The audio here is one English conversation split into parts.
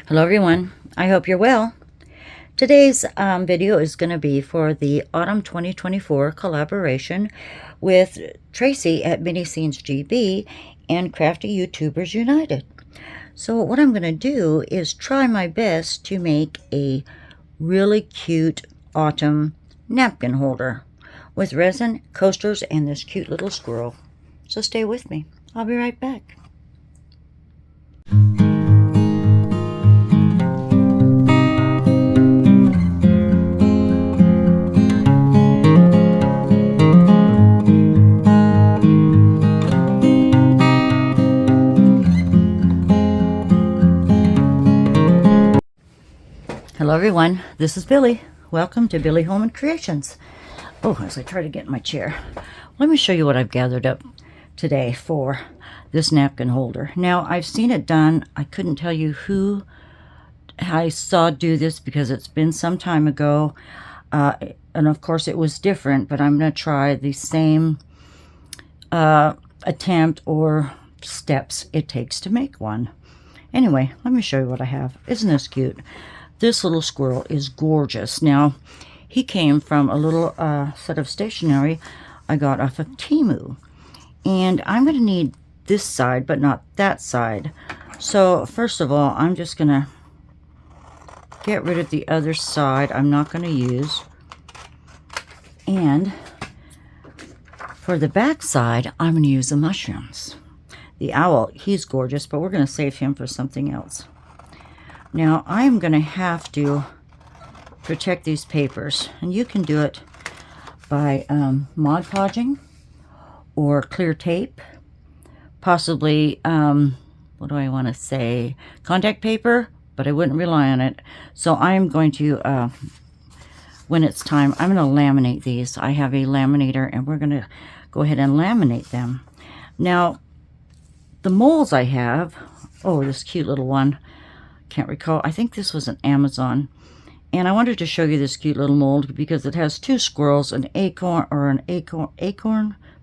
Hello everyone, I hope you're well. Today's video is going to be for the Autumn 2024 collaboration with Tracy at Mini Scenes GB and Crafty YouTubers United. So what I'm going to do is try my best to make a really cute autumn napkin holder with resin, coasters, and this cute little squirrel. So stay with me. I'll be right back. Hello everyone, this is Billy. Welcome to Billy Home and Creations. Oh, as I try to get in my chair, let me show you what I've gathered up today for this napkin holder. Now, I've seen it done. I couldn't tell you who I saw do this because it's been some time ago. And of course it was different, but I'm going to try the same attempt or steps it takes to make one. Anyway, let me show you what I have. Isn't this cute? This little squirrel is gorgeous. Now, he came from a little set of stationery I got off of Temu. And I'm going to need this side, but not that side. So, first of all, I'm just going to get rid of the other side I'm not going to use. And for the back side, I'm going to use the mushrooms. The owl, he's gorgeous, but we're going to save him for something else. Now, I'm going to have to protect these papers, and you can do it by Mod Podging or clear tape, possibly, what do I want to say, contact paper, but I wouldn't rely on it. So I'm going to, when it's time, I'm going to laminate these. I have a laminator, and we're going to go ahead and laminate them. Now, the molds I have, oh, this cute little one, can't recall. I think this was an Amazon. And I wanted to show you this cute little mold because it has two squirrels, an acorn,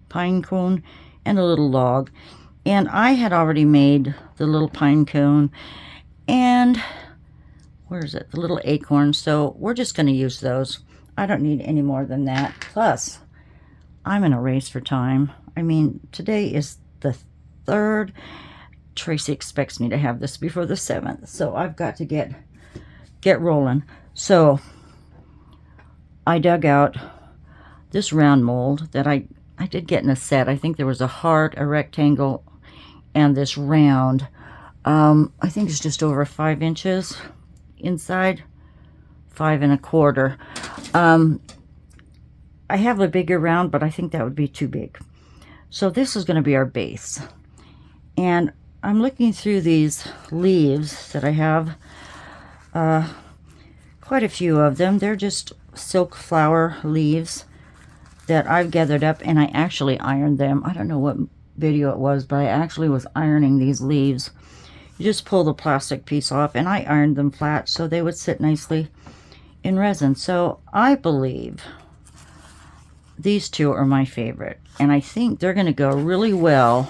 pine cone, and a little log. And I had already made the little pine cone and, where is it? The little acorn. So we're just going to use those. I don't need any more than that. Plus, I'm in a race for time. I mean, today is the 3rd. Tracy expects me to have this before the 7th, so I've got to get rolling. So I dug out this round mold that I did get in a set. I think there was a heart, a rectangle, and this round. I think it's just over 5 inches inside, 5 1/4. I have a bigger round, but I think that would be too big. So this is going to be our base. And I'm looking through these leaves that I have, quite a few of them. They're just silk flower leaves that I've gathered up, and I actually ironed them. I don't know what video it was, but I actually was ironing these leaves. You just pull the plastic piece off, and I ironed them flat so they would sit nicely in resin. So I believe these two are my favorite, and I think they're going to go really well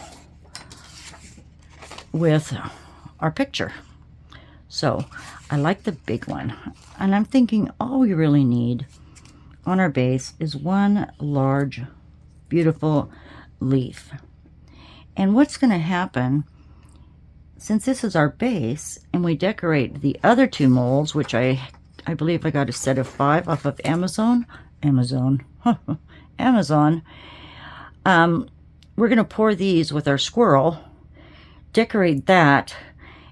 with our picture. So I like the big one, and I'm thinking all we really need on our base is one large beautiful leaf. And what's going to happen, since this is our base and we decorate the other two molds, which I believe I got a set of 5 off of Amazon, we're going to pour these with our squirrel, decorate that,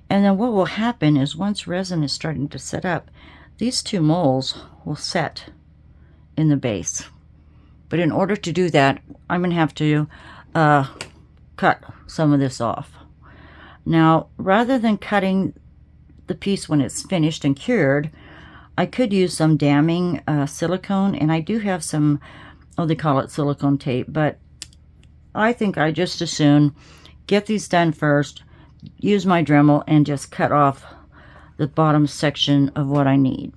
and then what will happen is once resin is starting to set up, these two molds will set in the base. But in order to do that, I'm going to have to cut some of this off. Now, rather than cutting the piece when it's finished and cured, I could use some damming silicone, and I do have some, oh, they call it silicone tape, but I think I just as soon get these done first, use my Dremel, and just cut off the bottom section of what I need.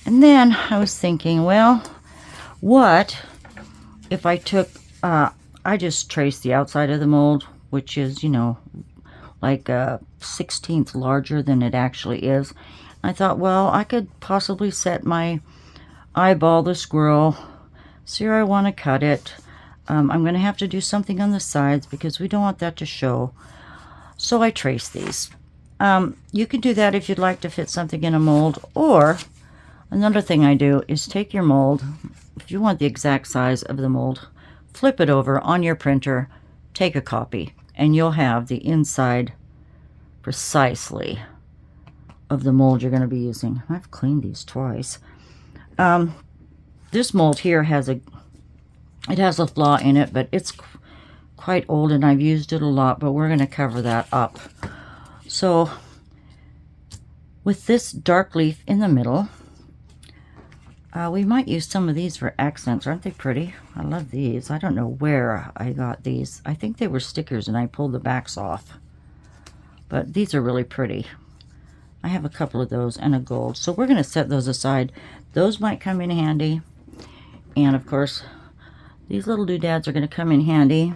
And then I was thinking, well, what if I took, I just traced the outside of the mold, which is, you know, like a 1/16 larger than it actually is. I thought, well, I could possibly set my eyeball the squirrel, see where I want to cut it. I'm going to have to do something on the sides because we don't want that to show. So I trace these. You can do that if you'd like to fit something in a mold, or another thing I do is take your mold, if you want the exact size of the mold, flip it over on your printer, take a copy, and you'll have the inside precisely of the mold you're going to be using. I've cleaned these twice. This mold here has a flaw in it, but it's quite old and I've used it a lot, but we're going to cover that up. So with this dark leaf in the middle, we might use some of these for accents. Aren't they pretty? I love these. I don't know where I got these. I think they were stickers and I pulled the backs off. But these are really pretty. I have a couple of those and a gold. So we're going to set those aside. Those might come in handy. And of course, these little doodads are going to come in handy.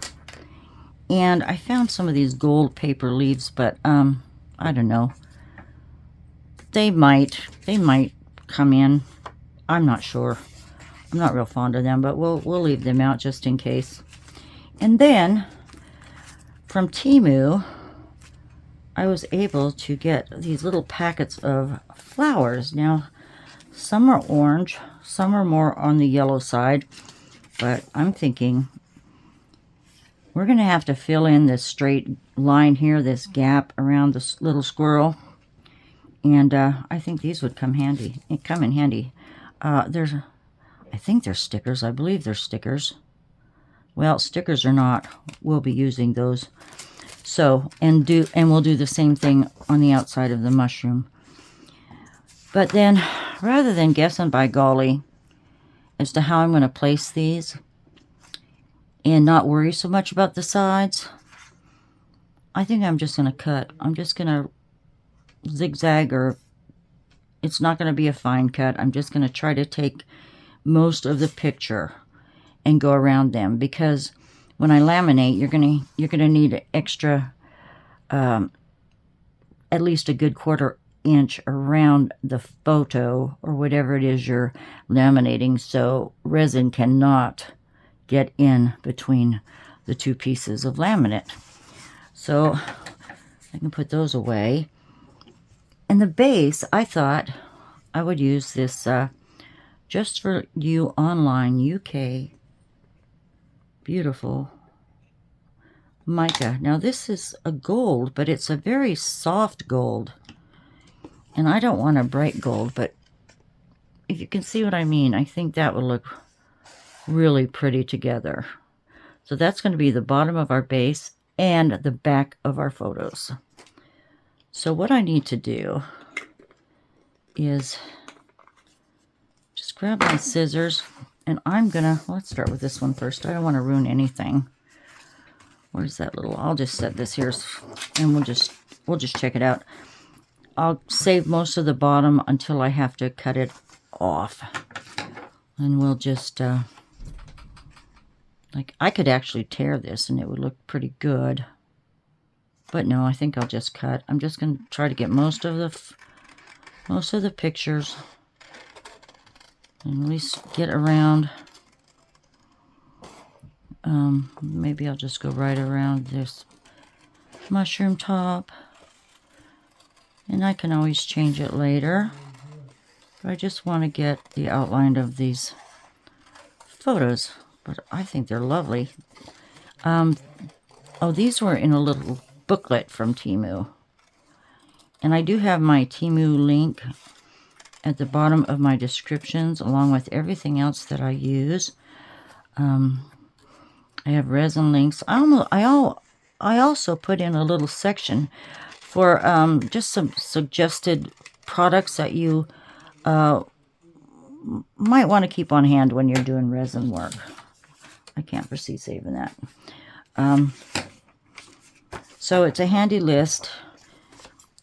And I found some of these gold paper leaves, but I don't know. They might come in. I'm not sure. I'm not real fond of them, but we'll leave them out just in case. And then from Temu, I was able to get these little packets of flowers. Now, some are orange, some are more on the yellow side, but I'm thinking we're going to have to fill in this straight line here, this gap around this little squirrel. And I think these would come handy. Come in handy. I think they're stickers. I believe they're stickers. Well, stickers or not, we'll be using those. So, and we'll do the same thing on the outside of the mushroom. But then, rather than guessing by golly as to how I'm going to place these and not worry so much about the sides, I think I'm just going to cut. I'm just going to zigzag, or it's not going to be a fine cut. I'm just going to try to take most of the picture and go around them, because when I laminate, you're going to need extra, at least a good 1/4 inch around the photo or whatever it is you're laminating, so resin cannot get in between the two pieces of laminate. So I can put those away. And the base, I thought I would use this Just for You Online UK beautiful mica. Now this is a gold, but it's a very soft gold. And I don't want a bright gold, but if you can see what I mean, I think that would look really pretty together. So that's going to be the bottom of our base and the back of our photos. So what I need to do is just grab my scissors, and I'm gonna, let's start with this one first. I don't want to ruin anything. Where's that little, I'll just set this here and we'll just check it out. I'll save most of the bottom until I have to cut it off. And we'll just, like, I could actually tear this and it would look pretty good. But no, I think I'll just cut. I'm just going to try to get most of the pictures, and at least get around. Maybe I'll just go right around this mushroom top, and I can always change it later. But I just want to get the outline of these photos. But I think they're lovely. Oh, these were in a little booklet from Temu, and I do have my Temu link at the bottom of my descriptions, along with everything else that I use. I have resin links. I also put in a little section for just some suggested products that you might want to keep on hand when you're doing resin work. I can't foresee saving that. So it's a handy list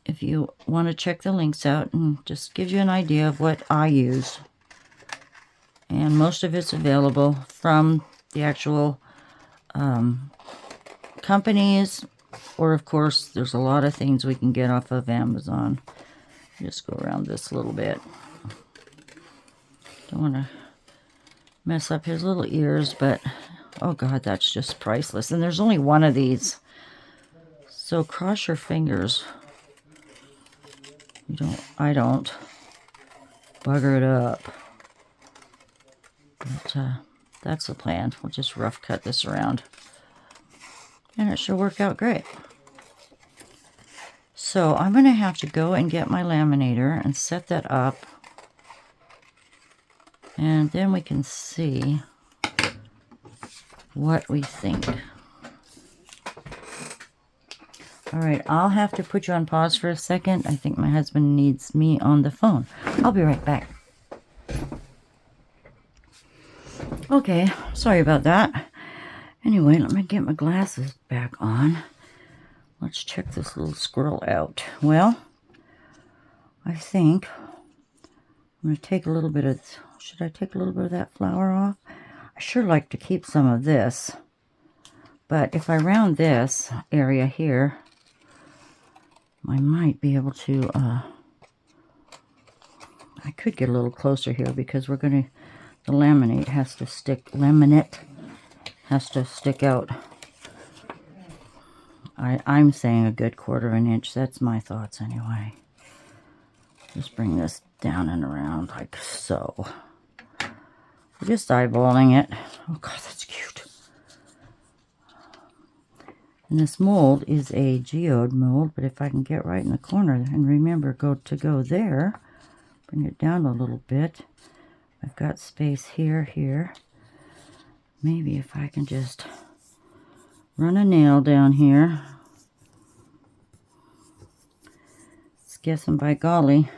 if you want to check the links out, and just gives you an idea of what I use. And most of it's available from the actual companies Or, of course, there's a lot of things we can get off of Amazon. Just go around this a little bit. Don't want to mess up his little ears, but oh God, that's just priceless. And there's only one of these. So cross your fingers. I don't. Bugger it up. But that's the plan. We'll just rough cut this around. And it should work out great. So I'm going to have to go and get my laminator and set that up. And then we can see what we think. All right, I'll have to put you on pause for a second. I think my husband needs me on the phone. I'll be right back. Okay, sorry about that. Anyway, let me get my glasses back on. Let's check this little squirrel out. Well, I think I'm going to take a little bit of... Should I take a little bit of that flour off? I sure like to keep some of this. But if I round this area here, I might be able to... I could get a little closer here because we're going to... The laminate has to stick... Laminate has to stick out. I'm saying a good 1/4 inch. That's my thoughts anyway. Just bring this down and around like so. We're just eyeballing it. Oh God, that's cute. And this mold is a geode mold, but if I can get right in the corner and remember go there, bring it down a little bit. I've got space here. Maybe if I can just run a nail down here. It's guessing by golly.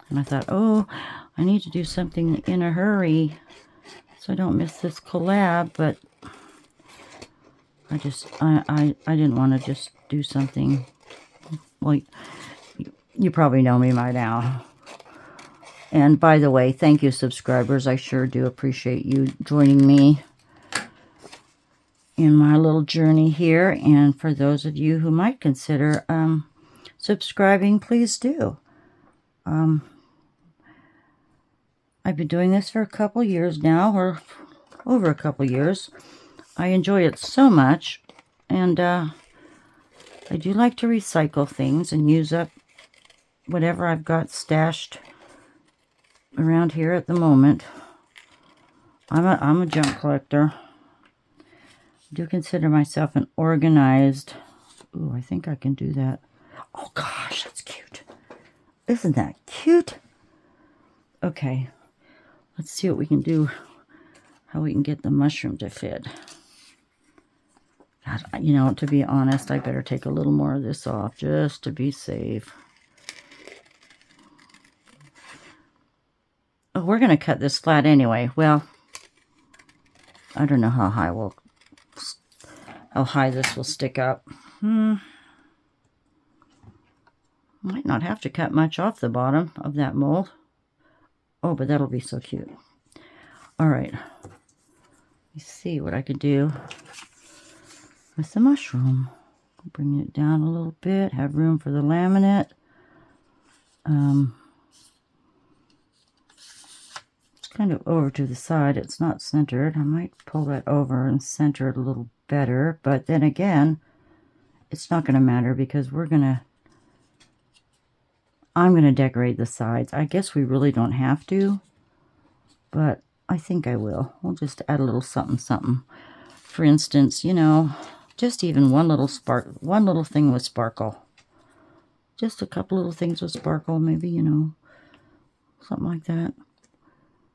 And I thought, oh, I need to do something in a hurry so I don't miss this collab, but I didn't want to just do something. Well, you probably know me by now. And by the way, thank you, subscribers. I sure do appreciate you joining me in my little journey here. And for those of you who might consider subscribing, please do. I've been doing this for a couple years now, or over a couple years. I enjoy it so much, and I do like to recycle things and use up whatever I've got stashed around here at the moment. I'm a junk collector. I do consider myself an organized... Ooh, I think I can do that. Oh gosh, that's cute. Isn't that cute? Okay, let's see what we can do, how we can get the mushroom to fit. God, you know, to be honest, I better take a little more of this off just to be safe. Oh, we're going to cut this flat anyway. Well, I don't know how high this will stick up. Might not have to cut much off the bottom of that mold. Oh, but that'll be so cute. All right. Let's see what I could do with the mushroom. Bring it down a little bit. Have room for the laminate. Kind of over to the side. It's not centered. I might pull that over and center it a little better, but then again, it's not going to matter because I'm going to decorate the sides. I guess we really don't have to, but I think I will. We'll just add a little something something. For instance, you know, just even one little thing with sparkle. Just a couple little things with sparkle, maybe, you know, something like that.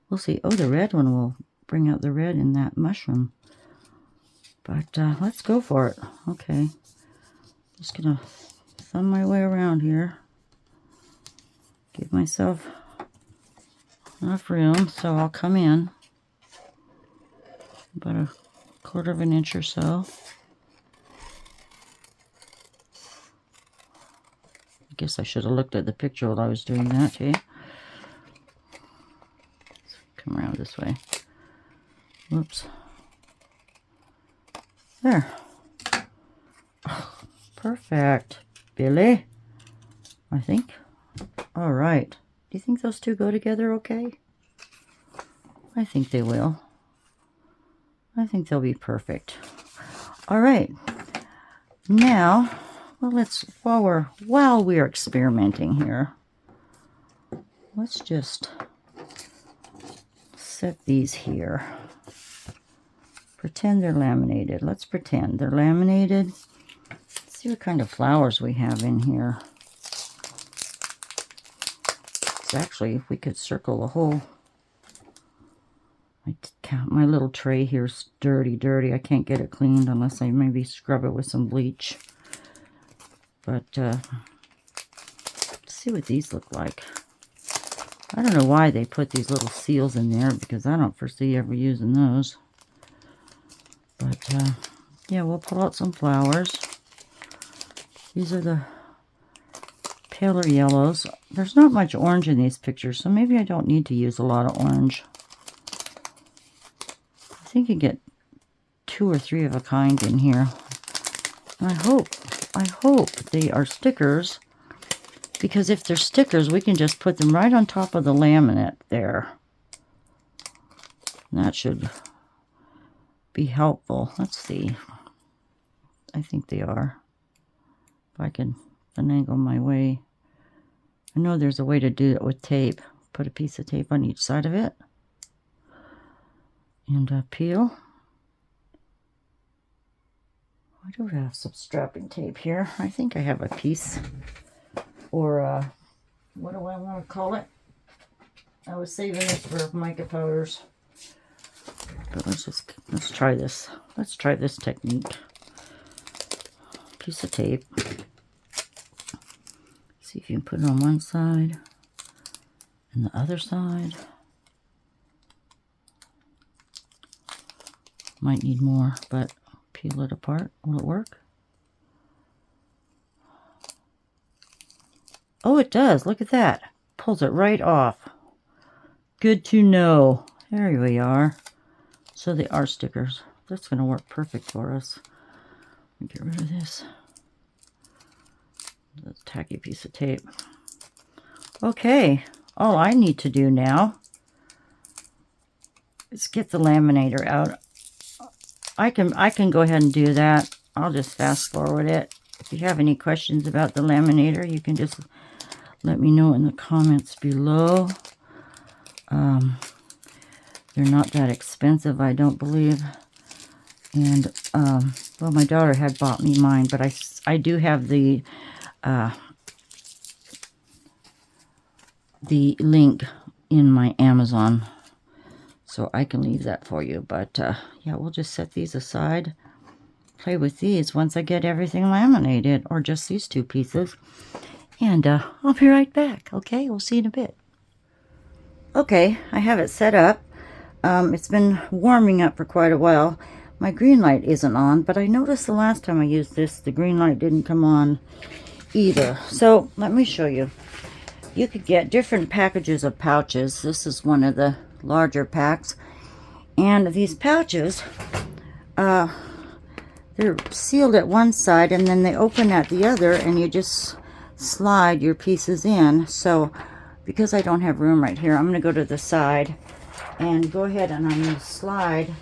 We'll see. Oh, the red one will bring out the red in that mushroom. But let's go for it. Okay. Just going to thumb my way around here. Give myself enough room so I'll come in about a 1/4 inch or so. I guess I should have looked at the picture while I was doing that, too. Come around this way. Whoops. There. Oh, perfect, Billy. I think. All right. Do you think those two go together okay? I think they will. I think they'll be perfect. All right. Now, well, while we're experimenting here, let's just set these here. Pretend they're laminated. Let's pretend they're laminated. Let's see what kind of flowers we have in here. It's actually, if we could circle the whole. My little tray here's dirty. I can't get it cleaned unless I maybe scrub it with some bleach. But let's see what these look like. I don't know why they put these little seals in there, because I don't foresee ever using those. But yeah, we'll pull out some flowers. These are the paler yellows. There's not much orange in these pictures, so maybe I don't need to use a lot of orange. I think you get 2 or 3 of a kind in here. And I hope they are stickers, because if they're stickers, we can just put them right on top of the laminate there. And that should be helpful. Let's see. I think they are. If I can finagle my way. I know there's a way to do it with tape. Put a piece of tape on each side of it. And peel. I do have some strapping tape here. I think I have a piece. Or what do I want to call it? I was saving this for mica powders. But let's try this. Let's try this technique. Piece of tape. See if you can put it on one side and the other side. Might need more, but peel it apart. Will it work? Oh, it does. Look at that. Pulls it right off. Good to know. There we are. So they are stickers. That's going to work perfect for us. Get rid of this. This tacky piece of tape. Okay. All I need to do now is get the laminator out. I can go ahead and do that. I'll just fast forward it. If you have any questions about the laminator, you can just let me know in the comments below. They're not that expensive, I don't believe. And, well, my daughter had bought me mine, but I do have the link in my Amazon, so I can leave that for you. But yeah, we'll just set these aside, play with these once I get everything laminated, or just these 2 pieces, and I'll be right back. Okay, we'll see you in a bit. Okay, I have it set up. It's been warming up for quite a while. My green light isn't on, but I noticed the last time I used this, the green light didn't come on either. So let me show you. You could get different packages of pouches. This is one of the larger packs. And these pouches, they're sealed at one side and then they open at the other, and you just slide your pieces in. So because I don't have room right here, I'm going to go to the side and go ahead and I'm going to slide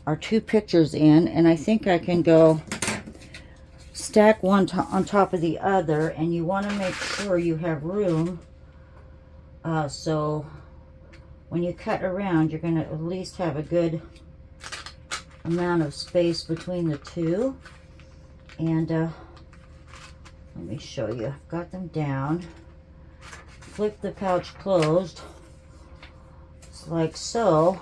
our 2 pictures in, and I think I can go stack one on top of the other, and you want to make sure you have room, so when you cut around, you're going to at least have a good amount of space between the 2. And let me show you. I've got them down. Flip the pouch closed, just like so.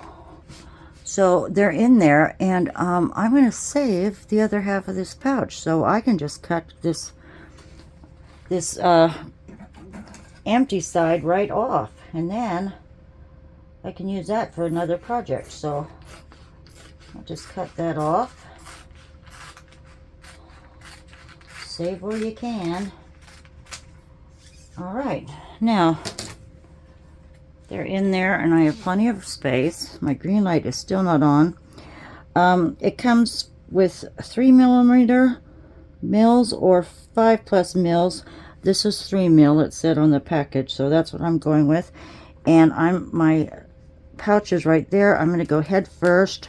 So they're in there, and I'm going to save the other half of this pouch, so I can just cut this empty side right off, and then I can use that for another project. So I'll just cut that off. Save where you can. All right, now they're in there, and I have plenty of space. My green light is still not on. It comes with 3mm mils or 5+ mils. This is 3 mil, it said on the package, so that's what I'm going with. And my pouch is right there. I'm going to go head first.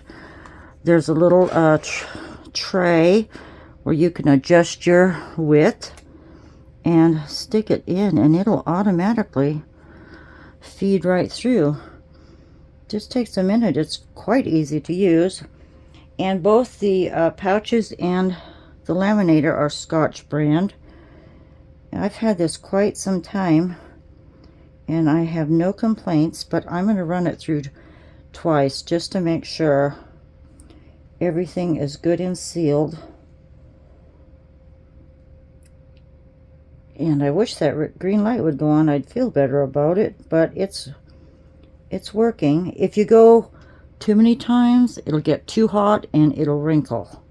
There's a little tray where you can adjust your width and stick it in, and it'll automatically feed right through. Just takes a minute. It's quite easy to use. And both the pouches and the laminator are Scotch brand. I've had this quite some time and I have no complaints, but I'm going to run it through twice just to make sure everything is good and sealed. And I wish that green light would go on. I'd feel better about it, but it's working. If you go too many times, it'll get too hot and it'll wrinkle.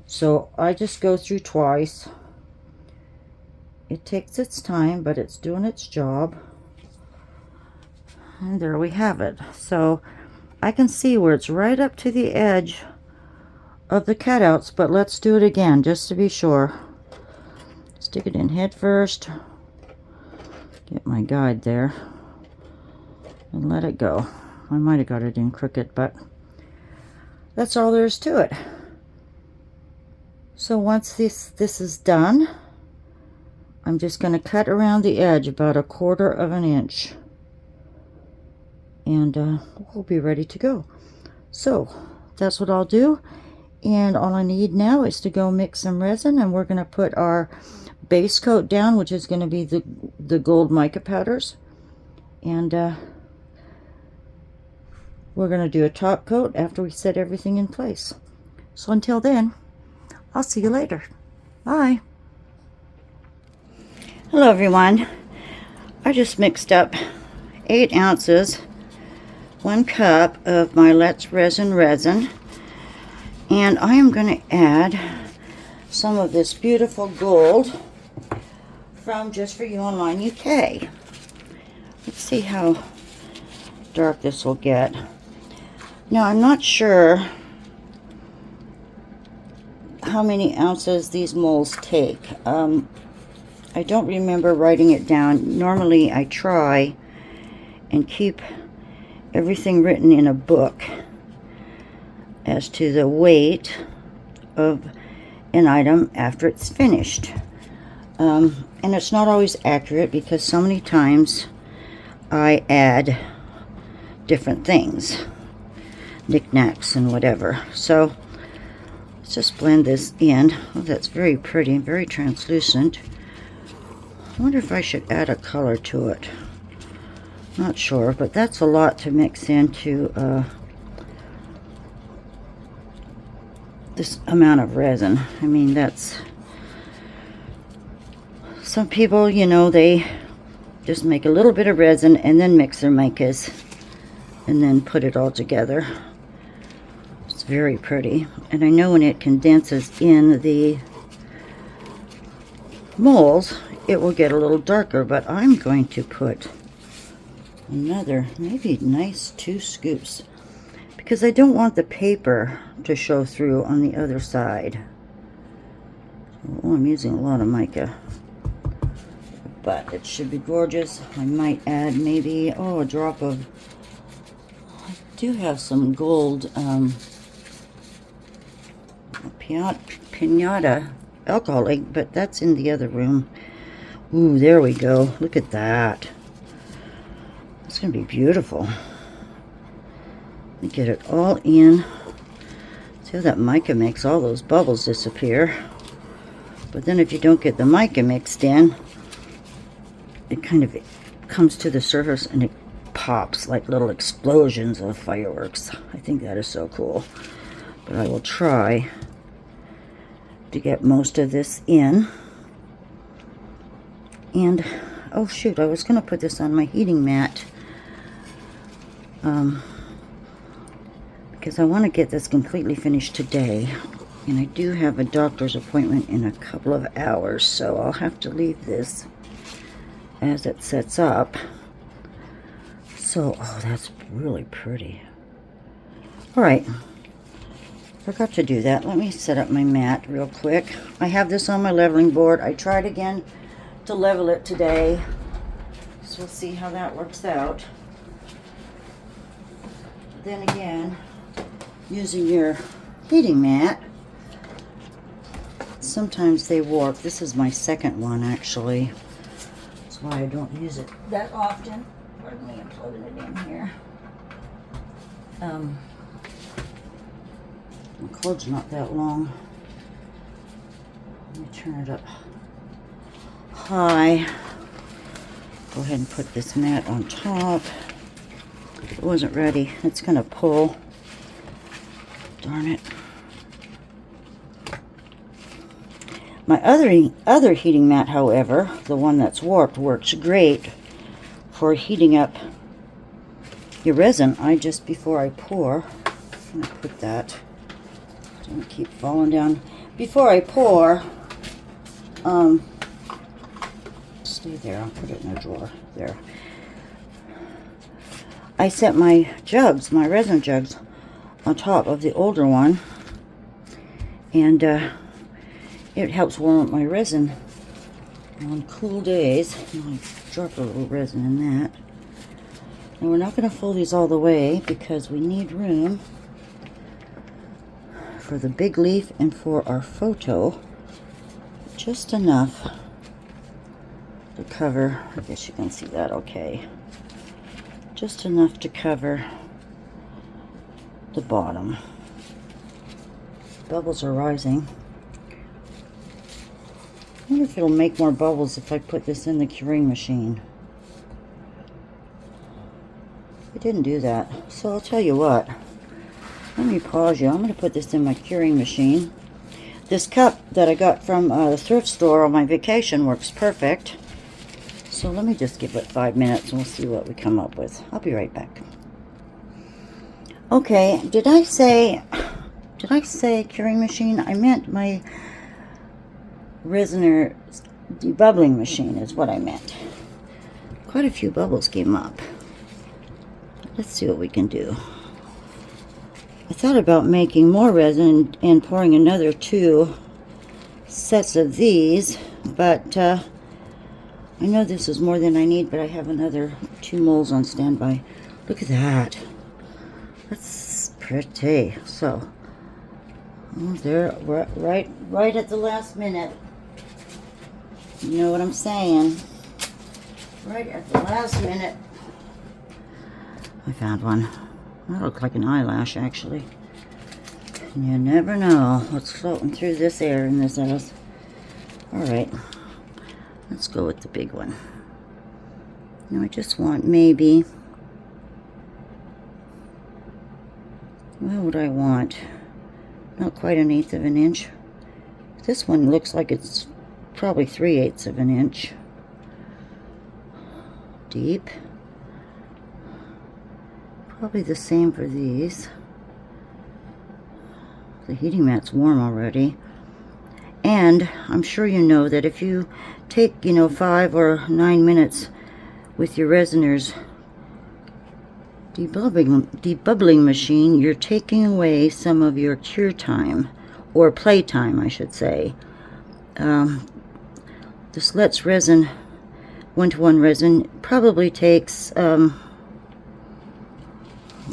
So I just go through twice. It takes its time, but it's doing its job. And there we have it. So I can see where it's right up to the edge of the cutouts, but let's do it again just to be sure. Stick it in head first. Get my guide there. And let it go. I might have got it in crooked, but that's all there is to it. So once this is done, I'm just going to cut around the edge about 1/4 inch, and we'll be ready to go. So that's what I'll do, and all I need now is to go mix some resin, and we're going to put our base coat down, which is going to be the gold mica powders, and we're going to do a top coat after we set everything in place. So until then, I'll see you later. Bye. Hello everyone. I just mixed up 8 ounces, 1 cup of my Let's Resin resin, and I am going to add some of this beautiful gold from Just For You Online UK. Let's see how dark this will get. Now I'm not sure how many ounces these molds take. I don't remember writing it down. Normally I try and keep everything written in a book as to the weight of an item after it's finished. And it's not always accurate because so many times I add different things, knickknacks and whatever. So let's just blend this in. Oh, that's very pretty, very translucent. I wonder if I should add a color to it. Not sure, but that's a lot to mix into this amount of resin. I mean, that's... Some people, you know, they just make a little bit of resin and then mix their micas and then put it all together. It's very pretty. And I know when it condenses in the molds, it will get a little darker, but I'm going to put another, maybe nice 2 scoops, because I don't want the paper to show through on the other side. Oh, I'm using a lot of mica, but it should be gorgeous. I might add maybe, oh, a drop of, I do have some gold pinata alcohol ink, but that's in the other room. Ooh, there we go. Look at that. It's going to be beautiful. Let me get it all in. See how that mica makes all those bubbles disappear. But then if you don't get the mica mixed in, it kind of comes to the surface and it pops like little explosions of fireworks. I think that is so cool. But I will try to get most of this in. And oh shoot, I was going to put this on my heating mat because I want to get this completely finished today, and I do have a doctor's appointment in a couple of hours, so I'll have to leave this as it sets up. So, oh, that's really pretty. All right, Forgot to do that. Let me set up my mat real quick. I have this on my leveling board. I tried again to level it today. So we'll see how that works out. Then again, using your heating mat, sometimes they warp. This is my second one actually. That's why I don't use it that often. Pardon me, I'm plugging it in here. The cord's not that long. Let me turn it up high. Go ahead and put this mat on top. It wasn't ready. It's gonna pull. Darn it. My other heating mat, however, the one that's warped, works great for heating up your resin. Just before I pour, I'm gonna put that. Don't keep falling down. Before I pour, stay there. I'll put it in a drawer there. I set my jugs, my resin jugs, on top of the older one, and it helps warm up my resin on cool days. I'll drop a little resin in that. And we're not going to fold these all the way because we need room for the big leaf and for our photo. Just enough to cover, I guess you can see that okay. Just enough to cover the bottom. Bubbles are rising. I wonder if it'll make more bubbles if I put this in the curing machine. It didn't do that. So I'll tell you what. Let me pause you. I'm going to put this in my curing machine. This cup that I got from the thrift store on my vacation works perfect. So let me just give it 5 minutes and we'll see what we come up with. I'll be right back. Okay, did I say curing machine? I meant my Resiners debubbling machine is what I meant. Quite a few bubbles came up. Let's see what we can do. I thought about making more resin and pouring another 2 sets of these, but I know this is more than I need, but I have another 2 molds on standby. Look at that. That's pretty. So, they're right at the last minute. You know what I'm saying? Right at the last minute. I found one. That looked like an eyelash, actually. You never know what's floating through this air in this house. Alright. Let's go with the big one. Now I just want maybe... What would I want? Not quite 1/8 of an inch. This one looks like it's probably 3/8 of an inch. Deep. Probably the same for these. The heating mat's warm already. And I'm sure you know that if you take, 5 or 9 minutes with your Resiners debubbling machine, you're taking away some of your cure time, or play time, I should say. This lets resin, 1-to-1 resin, probably takes,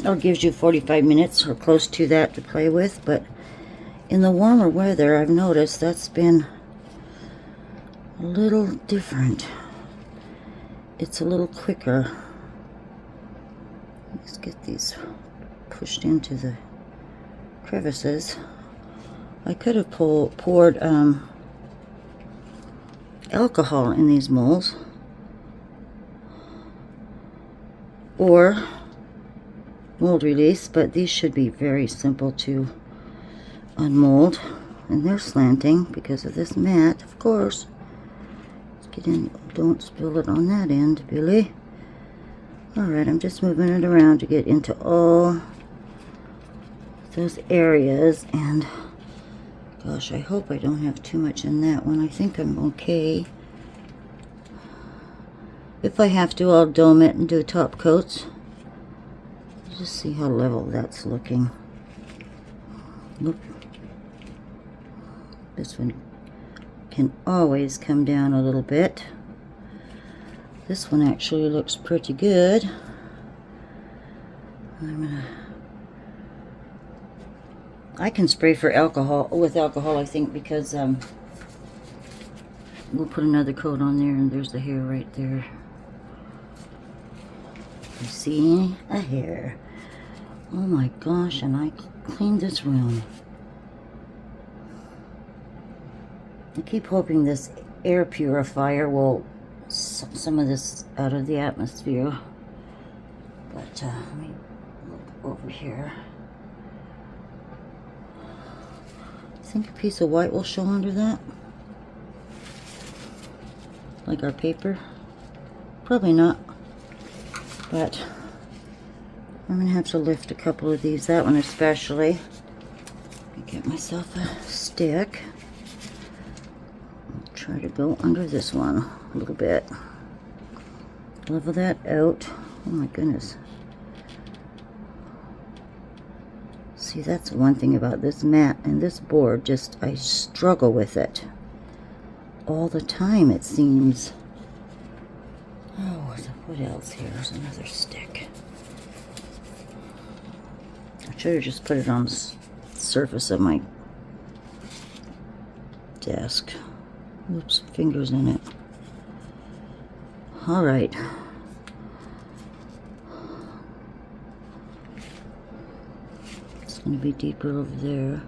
or gives you 45 minutes or close to that to play with, but in the warmer weather, I've noticed that's been a little different. It's a little quicker. Let's get these pushed into the crevices. I could have poured alcohol in these molds, or mold release, but these should be very simple to unmold, and they're slanting because of this mat, of course. Let's get in. Don't spill it on that end, Billy. Alright, I'm just moving it around to get into all those areas, and gosh, I hope I don't have too much in that one. I think I'm okay. If I have to, I'll dome it and do top coats. Just see how level that's looking. Look. This one can always come down a little bit. This one actually looks pretty good. I can spray for alcohol, with alcohol, I think, because we'll put another coat on there, and there's the hair right there. You see a hair. Oh my gosh, and I cleaned this room. I keep hoping this air purifier will suck some of this out of the atmosphere. But let me look over here. Think a piece of white will show under that? Like our paper? Probably not. But I'm going to have to lift a couple of these. That one especially. Let me get myself a stick. I'll try to go under this one a little bit. Level that out. Oh my goodness. See, that's one thing about this mat and this board. Just, I struggle with it all the time, it seems. Oh, what else? Here's another stick. I should have just put it on the surface of my desk. Oops, fingers in it. All right. It's going to be deeper over there.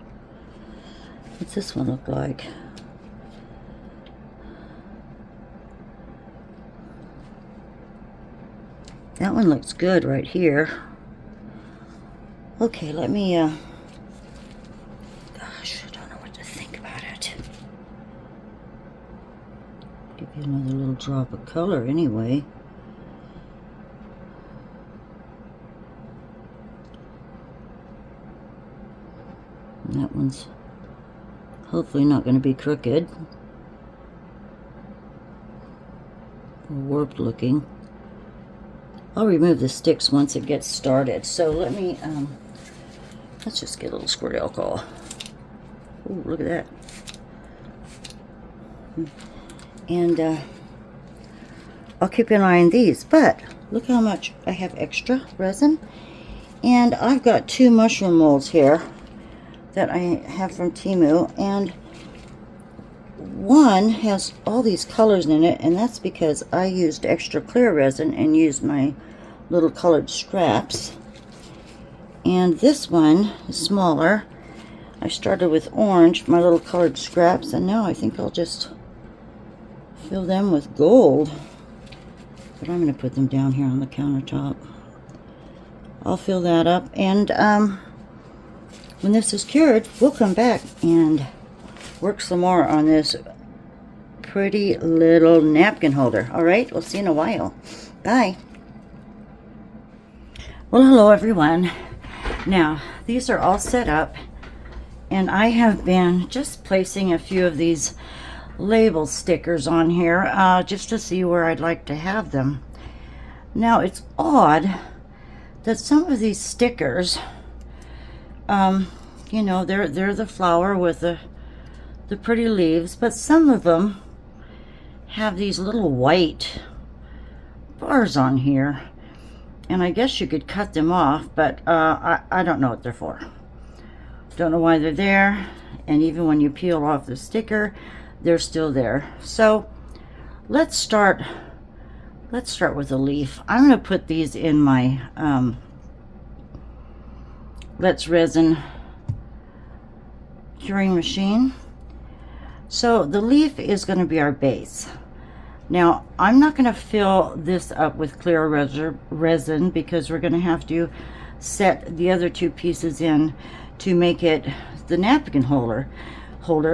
What's this one look like? That one looks good right here. Okay, let me, gosh, I don't know what to think about it. Give you another little drop of color anyway. And that one's hopefully not going to be crooked or warped looking. I'll remove the sticks once it gets started. So let me, let's just get a little squirt alcohol. Oh, look at that. And I'll keep an eye on these. But look how much I have extra resin. And I've got 2 mushroom molds here that I have from Temu. And one has all these colors in it, and that's because I used extra clear resin and used my little colored scraps. And this one is smaller. I started with orange, my little colored scraps, and now I think I'll just fill them with gold. But I'm going to put them down here on the countertop. I'll fill that up, and when this is cured, we'll come back and work some more on this pretty little napkin holder. All right, we'll see you in a while. Bye. Well, hello everyone. Now, these are all set up, and I have been just placing a few of these label stickers on here just to see where I'd like to have them. Now, it's odd that some of these stickers, you know, they're the flower with the pretty leaves, but some of them have these little white bars on here, and I guess you could cut them off, but I don't know what they're for. Don't know why they're there, and even when you peel off the sticker, they're still there. So let's start with a leaf. I'm going to put these in my Let's Resin curing machine. So the leaf is going to be our base. Now, I'm not going to fill this up with clear resin because we're going to have to set the other 2 pieces in to make it the napkin holder.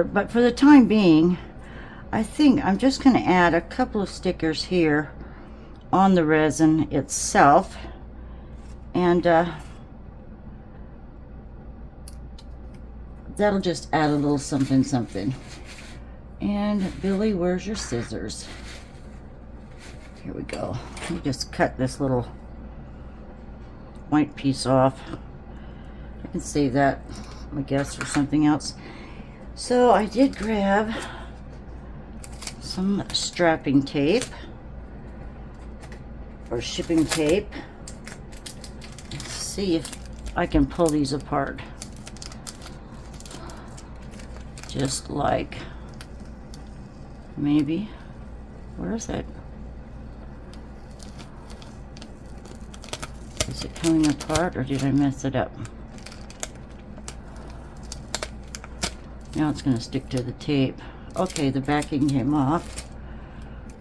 But for the time being, I think I'm just going to add a couple of stickers here on the resin itself. And that'll just add a little something something. And Billy, where's your scissors? Here we go. Let me just cut this little white piece off. I can save that I guess, for something else. So I did grab some strapping tape or shipping tape. Let's see if I can pull these apart. Just like, maybe, where is it? Is it coming apart or did I mess it up? Now it's going to stick to the tape. Okay, the backing came off.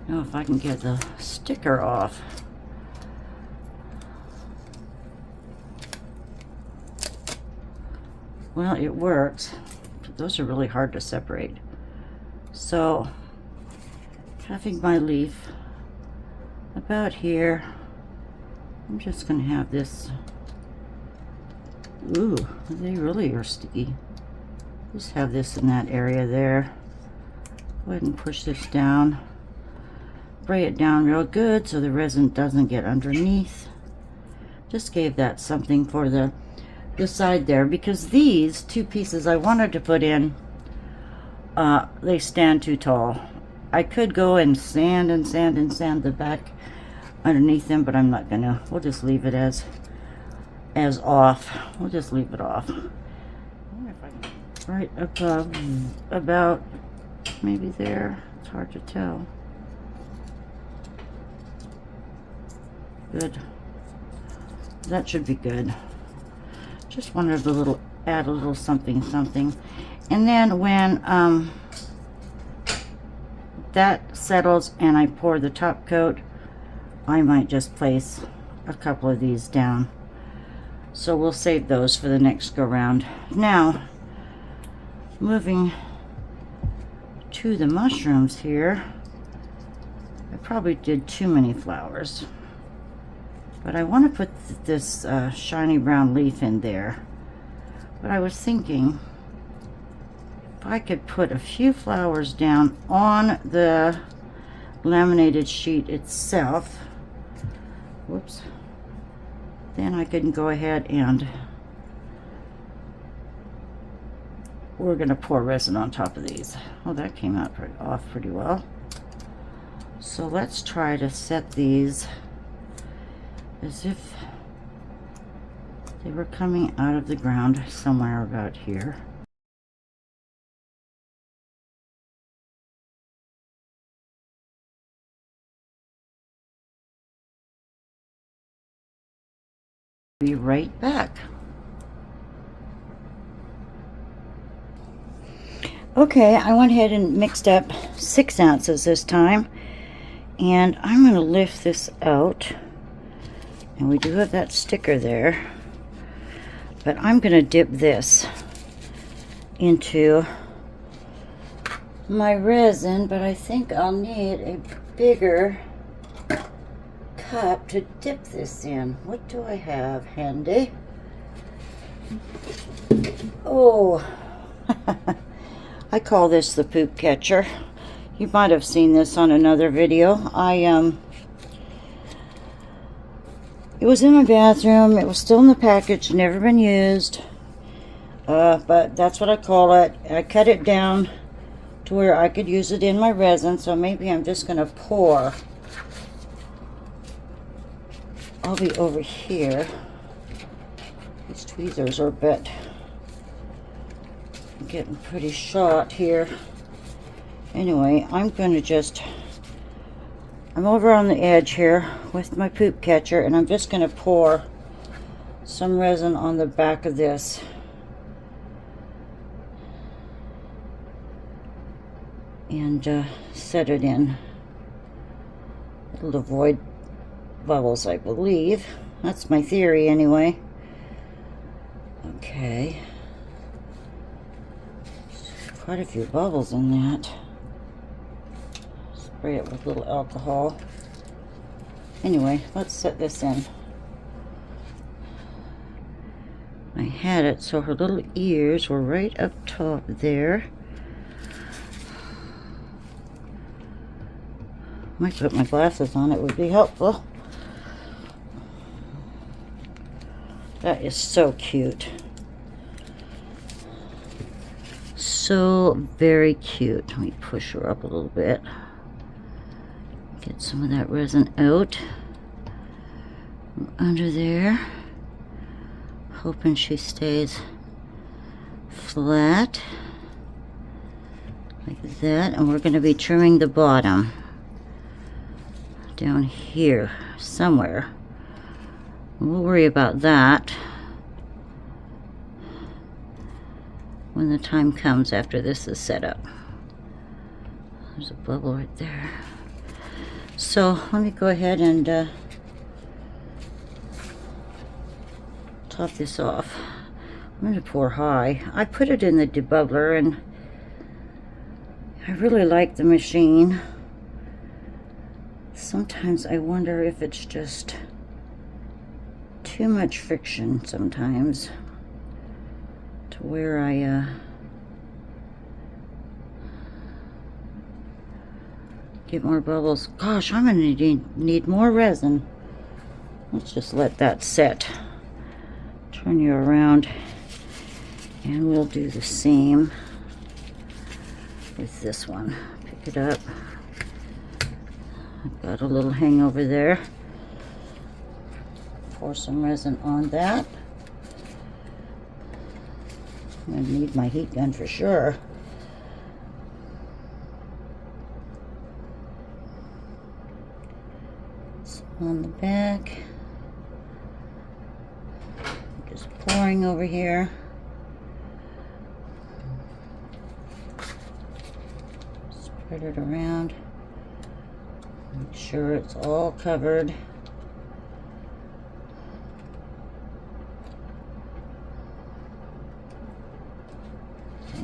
Now if I can get the sticker off. Well, it works. But those are really hard to separate. So, having my leaf about here, I'm just going to have this. Ooh, they really are sticky. Just have this in that area there. Go ahead and push this down. Spray it down real good so the resin doesn't get underneath. Just gave that something for the side there, because these two pieces I wanted to put in, they stand too tall. I could go and sand the back underneath them, but I'm not gonna. We'll just leave it as off. We'll just leave it off. Right above, about maybe there. It's hard to tell. Good. That should be good. Just wanted to add a little something. And then when that settles and I pour the top coat, I might just place a couple of these down. So we'll save those for the next go round. Now, moving to the mushrooms here, I probably did too many flowers, but I want to put this shiny brown leaf in there. But I was thinking if I could put a few flowers down on the laminated sheet itself, whoops, then I can go ahead and we're going to pour resin on top of these. Oh, that came out off pretty well. So let's try to set these as if they were coming out of the ground somewhere about here. Be right back. Okay, I went ahead and mixed up 6 ounces this time, and I'm going to lift this out, and we do have that sticker there, but I'm going to dip this into my resin, but I think I'll need a bigger cup to dip this in. What do I have handy? Oh, I call this the poop catcher. You might have seen this on another video. It was in my bathroom. It was still in the package, never been used. But that's what I call it. I cut it down to where I could use it in my resin, so maybe I'm just going to pour. I'll be over here. These tweezers are a bit getting pretty short here. Anyway, I'm going to just, I'm over on the edge here with my poop catcher, and I'm just going to pour some resin on the back of this. And set it in. It'll avoid bubbles, I believe. That's my theory anyway. Okay. Quite a few bubbles in that. Spray it with a little alcohol. Anyway, let's set this in. I had it so her little ears were right up top there. Might put my glasses on, it would be helpful. That is so cute. so very cute. Let me push her up a little bit. Get some of that resin out from under there. Hoping she stays flat like that. And we're going to be trimming the bottom down here somewhere. We'll worry about that when the time comes after this is set up. There's a bubble right there. So let me go ahead and top this off. I'm going to pour high. I put it in the debubbler and I really like the machine. Sometimes I wonder if it's just too much friction sometimes to where I get more bubbles. Gosh, I'm going to need more resin. Let's just let that set. Turn you around and we'll do the same with this one. Pick it up. I've got a little hangover there. Pour some resin on that. I'm going to need my heat gun for sure. It's on the back. Just pouring over here. Spread it around. Make sure it's all covered.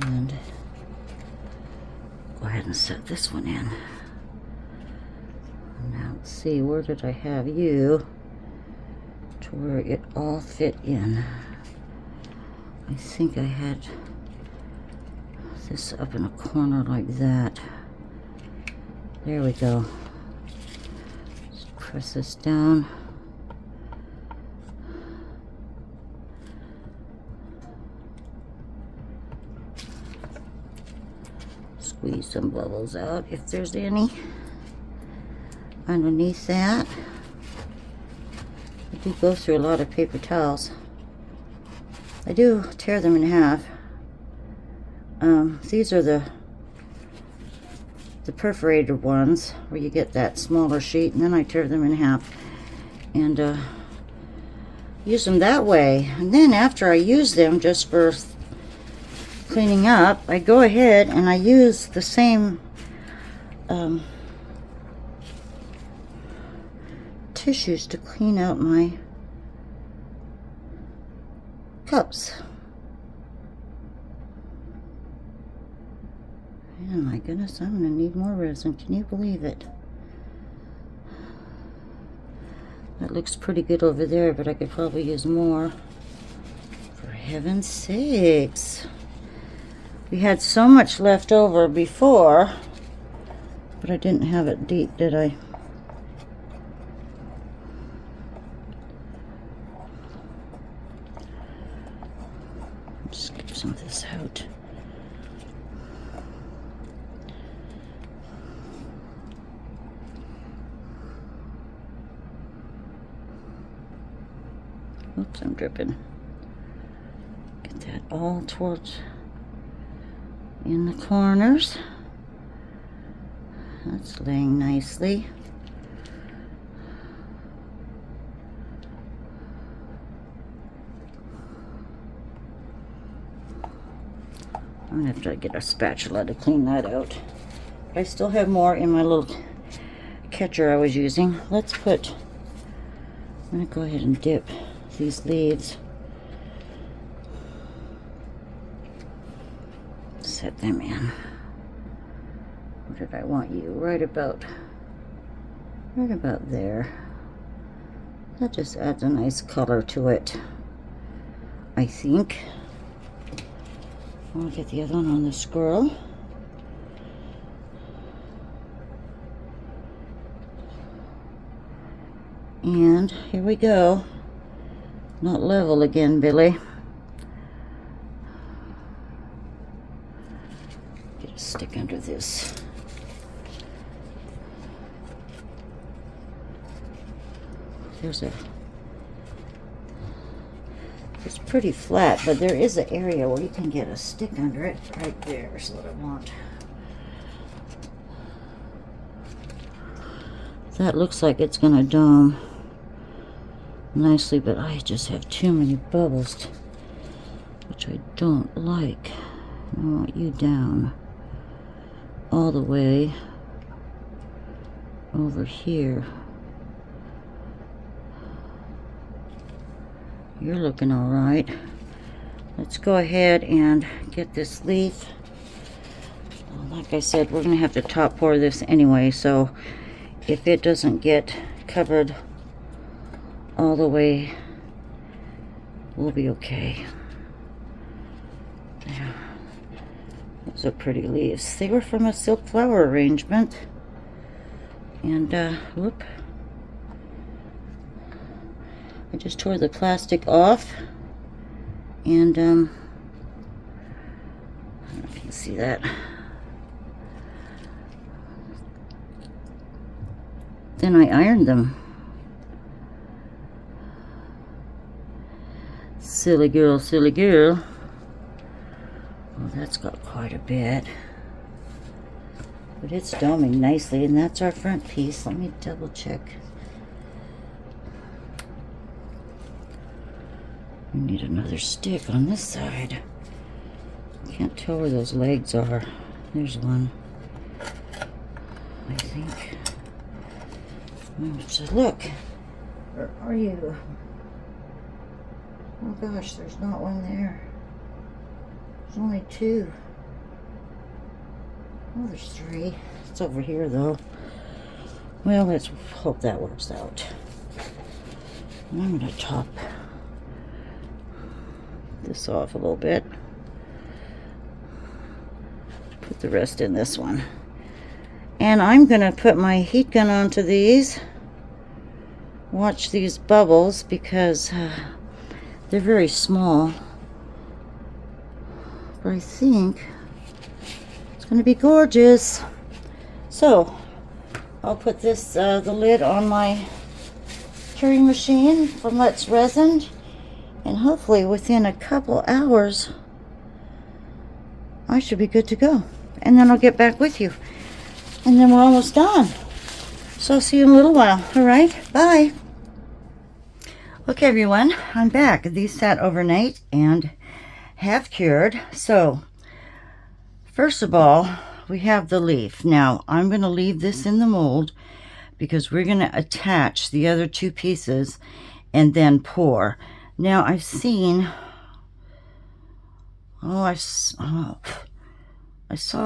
And go ahead and set this one in. Now let's see, where did I have you to where it all fit in? I think I had this up in a corner like that. There we go. Just press this down. Squeeze some bubbles out if there's any underneath that. I do go through a lot of paper towels. I do tear them in half. These are the perforated ones where you get that smaller sheet, and then I tear them in half and use them that way. And then after I use them just for cleaning up, I go ahead and I use the same tissues to clean out my cups. And my goodness, I'm going to need more resin. Can you believe it? That looks pretty good over there, but I could probably use more. For heaven's sakes. We had so much left over before, but I didn't have it deep, did I? Just get some of this out. Oops, I'm dripping. Get that all towards in the corners. That's laying nicely. I'm gonna have to get a spatula to clean that out. I still have more in my little catcher I was using. I'm gonna go ahead and dip these leaves. Set them in. Where did I want you? Right about there. That just adds a nice color to it, I think. I'll get the other one on the squirrel. And here we go. Not level again, Billy. stick under this. It's pretty flat, but there is an area where you can get a stick under it. Right there is what I want. That looks like it's gonna dome nicely, but I just have too many bubbles, which I don't like. I want you down all the way over here. You're looking all right. Let's go ahead and get this leaf. Like I said, we're gonna have to top pour this anyway, so if it doesn't get covered all the way, we'll be okay. Yeah. Those are pretty leaves. They were from a silk flower arrangement. And, whoop. I just tore the plastic off. And, I don't know if you can see that. Then I ironed them. Silly girl, silly girl. Well, that's got quite a bit. But it's doming nicely, and that's our front piece. Let me double check. We need another stick on this side. Can't tell where those legs are. There's one, I think. So look, where are you? Oh gosh, there's not one there. There's only two. Oh, there's three. It's over here though. Well, let's hope that works out. I'm gonna top this off a little bit. Put the rest in this one. And I'm gonna put my heat gun onto these. Watch these bubbles because they're very small. But I think it's gonna be gorgeous. So I'll put this the lid on my curing machine from Let's Resin, and hopefully within a couple hours I should be good to go. And then I'll get back with you. And then we're almost done. So I'll see you in a little while. All right, bye. Okay, everyone, I'm back. These sat overnight and have cured. So, first of all, we have the leaf. Now, I'm going to leave this in the mold because we're going to attach the other two pieces and then pour. Now, I've seen... I saw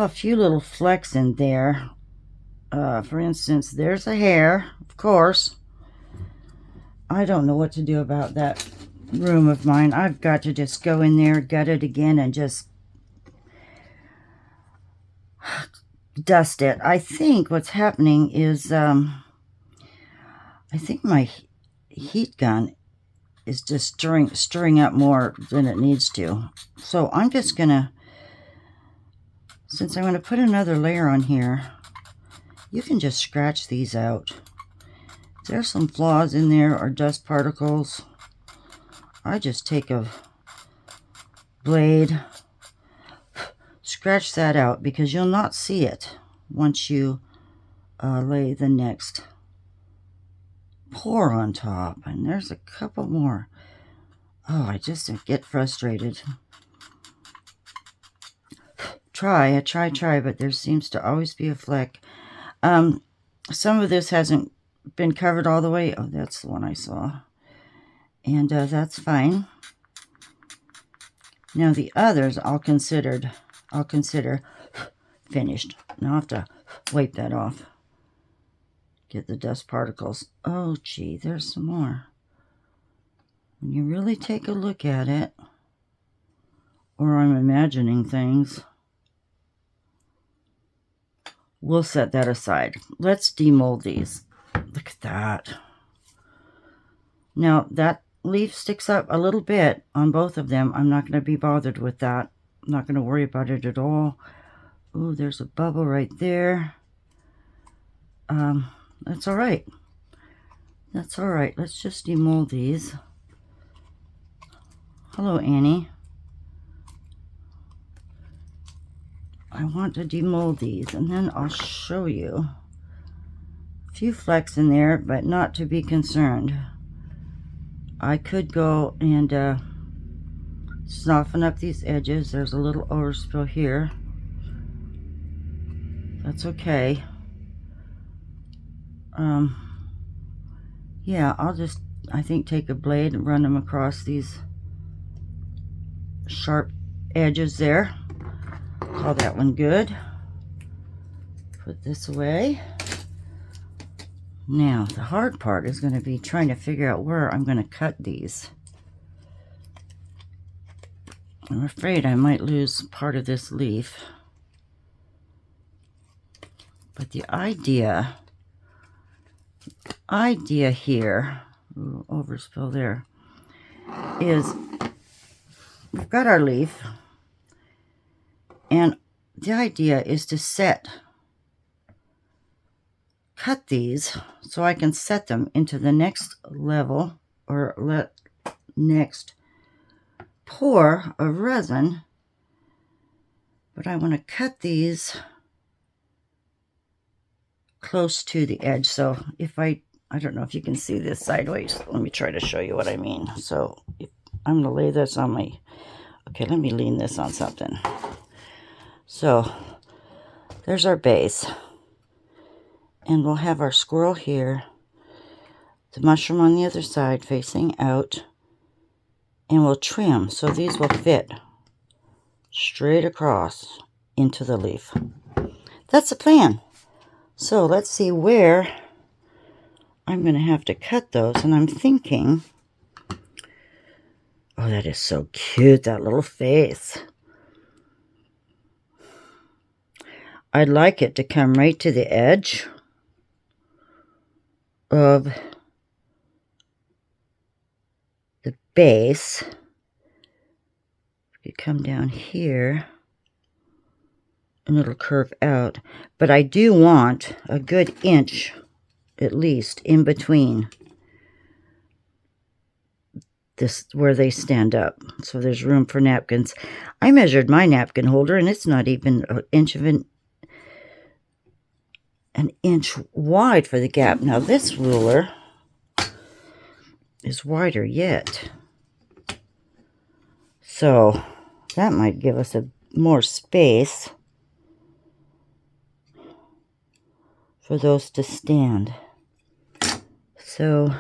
a few little flecks in there. For instance, there's a hair, of course. I don't know what to do about that room of mine. I've got to just go in there, gut it again, and just dust it. I think what's happening is, I think my heat gun is just stirring up more than it needs to. So I'm just gonna, since I'm gonna put another layer on here, you can just scratch these out. If there's some flaws in there or dust particles, I just take a blade, scratch that out, because you'll not see it once you lay the next pour on top. And there's a couple more. Oh, I just get frustrated. I try, but there seems to always be a fleck. Some of this hasn't been covered all the way. Oh, that's the one I saw. And that's fine. Now the others I'll consider finished. Now I have to wipe that off. Get the dust particles. Oh, gee, there's some more. When you really take a look at it, or I'm imagining things, we'll set that aside. Let's demold these. Look at that. Now, that leaf sticks up a little bit on both of them. I'm not going to be bothered with that. I'm not going to worry about it at all. Oh, there's a bubble right there. That's all right. That's all right. Let's just demold these. Hello, Annie. I want to demold these, and then I'll show you. A few flecks in there, but not to be concerned. I could go and soften up these edges. There's a little overspill here. That's okay. Yeah, I'll just, I think, take a blade and run them across these sharp edges there. Call that one good. Put this away. Now, the hard part is going to be trying to figure out where I'm going to cut these. I'm afraid I might lose part of this leaf. But the idea here, ooh, overspill there, is we've got our leaf, and the idea is to cut these so I can set them into the next level or next pour of resin. But I want to cut these close to the edge. So if I don't know if you can see this sideways. Let me try to show you what I mean. So if I'm going to lay this on my, okay, let me lean this on something. So there's our base. And we'll have our squirrel here, the mushroom on the other side facing out, and we'll trim so these will fit straight across into the leaf. That's the plan. So let's see where I'm going to have to cut those, and I'm thinking, oh, that is so cute, that little face. I'd like it to come right to the edge of the base. You come down here and it'll curve out, but I do want a good inch at least in between this where they stand up, so there's room for napkins. I measured my napkin holder and it's not even an inch wide for the gap. Now this ruler is wider yet, so that might give us more space for those to stand. So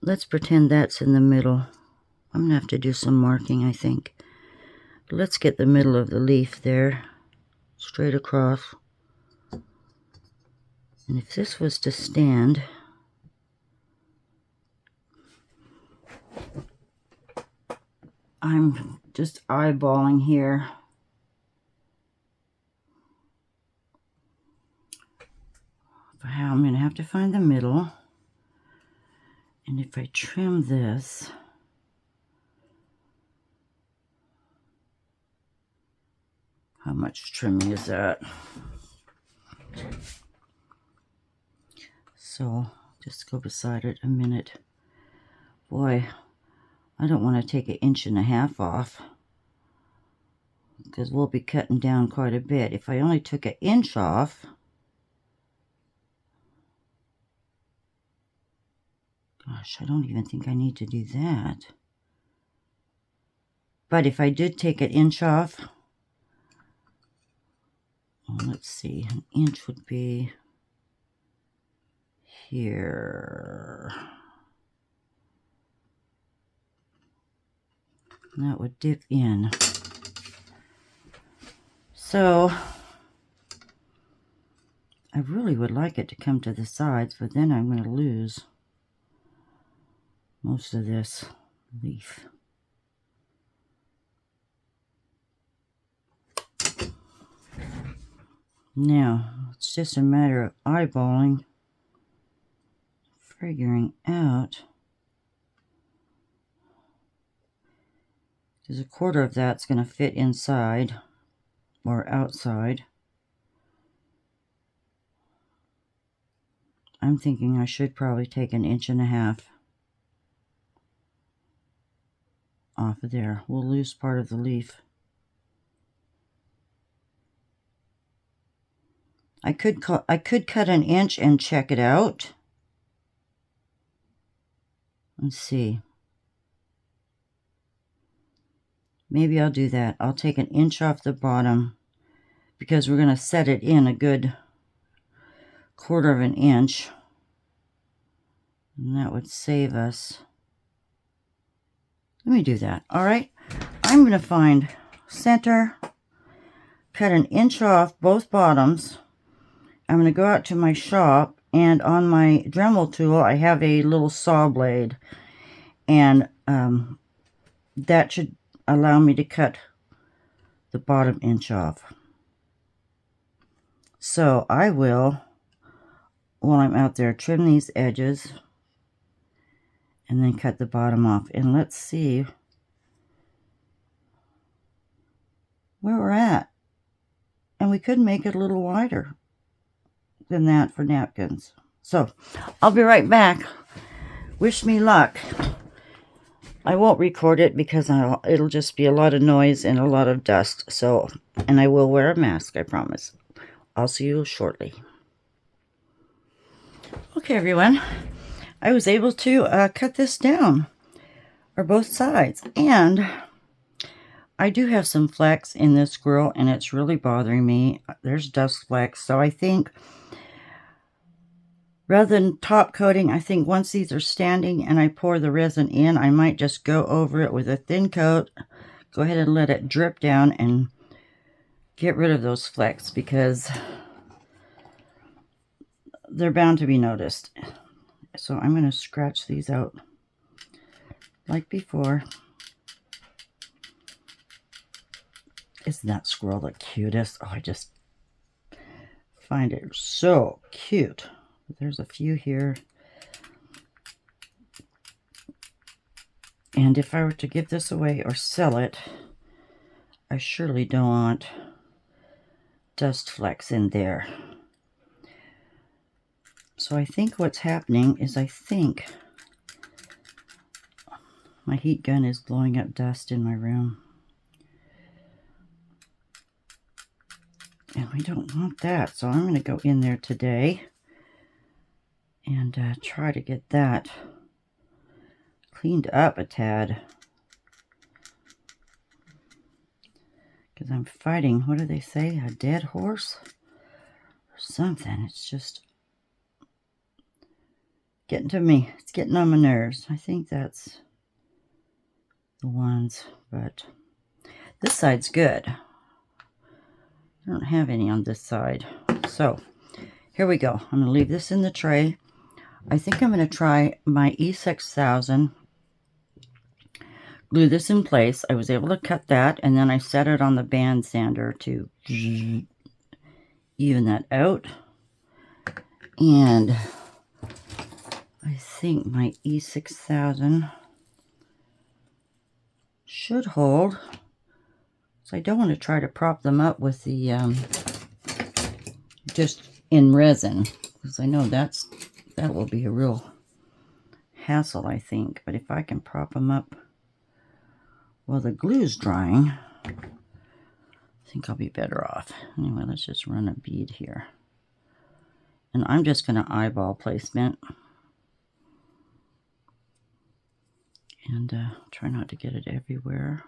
let's pretend that's in the middle. I'm gonna have to do some marking, I think. Let's get the middle of the leaf there, straight across. And if this was to stand, I'm just eyeballing here. I'm going to have to find the middle. And if I trim this, how much trimming is that? So just go beside it a minute. Boy, I don't want to take 1.5 inches off, because we'll be cutting down quite a bit. If I only took 1 inch off, gosh, I don't even think I need to do that. But if I did take 1 inch off, well, let's see, 1 inch would be here. And that would dip in. So I really would like it to come to the sides, but then I'm going to lose most of this leaf. Now, it's just a matter of eyeballing, figuring out, because 1/4 of that's going to fit inside. or outside. I'm thinking I should probably take 1.5 inches off of there. We'll lose part of the leaf. I could cut 1 inch and check it out. Let's see. Maybe I'll do that. I'll take 1 inch off the bottom because we're going to set it in a good 1/4 of an inch. And that would save us. Let me do that. All right. I'm going to find center, cut 1 inch off both bottoms. I'm going to go out to my shop, and on my Dremel tool, I have a little saw blade, and that should allow me to cut the bottom inch off. So I will, while I'm out there, trim these edges and then cut the bottom off. And let's see where we're at. And we could make it a little wider than that for napkins. So I'll be right back. Wish me luck. I won't record it because it'll just be a lot of noise and a lot of dust. So, and I will wear a mask, I promise. I'll see you shortly. Okay, everyone. I was able to cut this down, or both sides. And I do have some flecks in this squirrel, and it's really bothering me. There's dust flecks. So I think, rather than top coating, I think once these are standing and I pour the resin in, I might just go over it with a thin coat, go ahead and let it drip down and get rid of those flecks because they're bound to be noticed. So I'm going to scratch these out like before. Isn't that squirrel the cutest? Oh, I just find it so cute. There's a few here. And if I were to give this away or sell it, I surely don't want dust flecks in there. So I think what's happening is I think my heat gun is blowing up dust in my room. And we don't want that. So I'm going to go in there today and try to get that cleaned up a tad. Because I'm fighting, what do they say, a dead horse? Or something. It's just getting to me. It's getting on my nerves. I think that's the ones. But this side's good. I don't have any on this side. So here we go. I'm going to leave this in the tray. I think I'm going to try my E6000. Glue this in place. I was able to cut that, and then I set it on the band sander to even that out. And I think my E6000 should hold. So I don't want to try to prop them up with the just in resin, because I know that will be a real hassle, I think. But if I can prop them up while the glue's drying, I think I'll be better off. Anyway, let's just run a bead here. And I'm just going to eyeball placement. And try not to get it everywhere.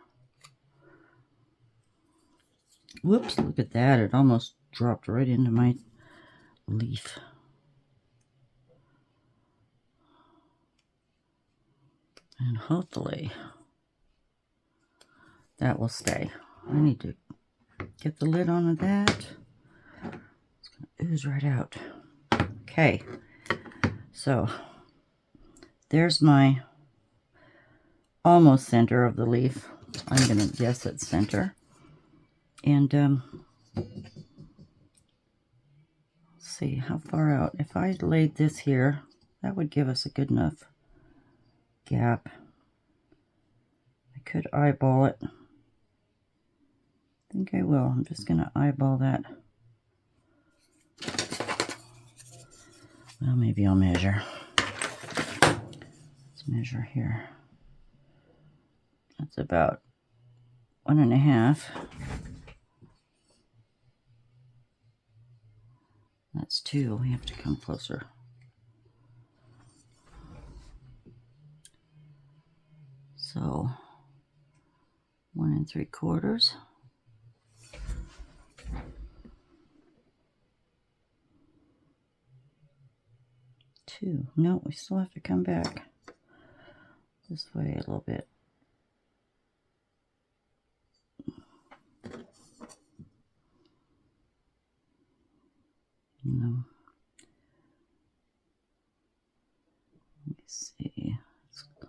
Whoops, look at that. It almost dropped right into my leaf. And hopefully that will stay. I need to get the lid on that. It's going to ooze right out. Okay, so there's my almost center of the leaf. I'm going to guess it's center. And let's see how far out. If I laid this here, that would give us a good enough gap. I could eyeball it think I will. I'm just going to eyeball that. Well, maybe I'll measure. Let's measure here. That's about 1.5. That's 2. We have to come closer. So 1 3/4. Two. No, we still have to come back this way a little bit. No. Let me see. It's a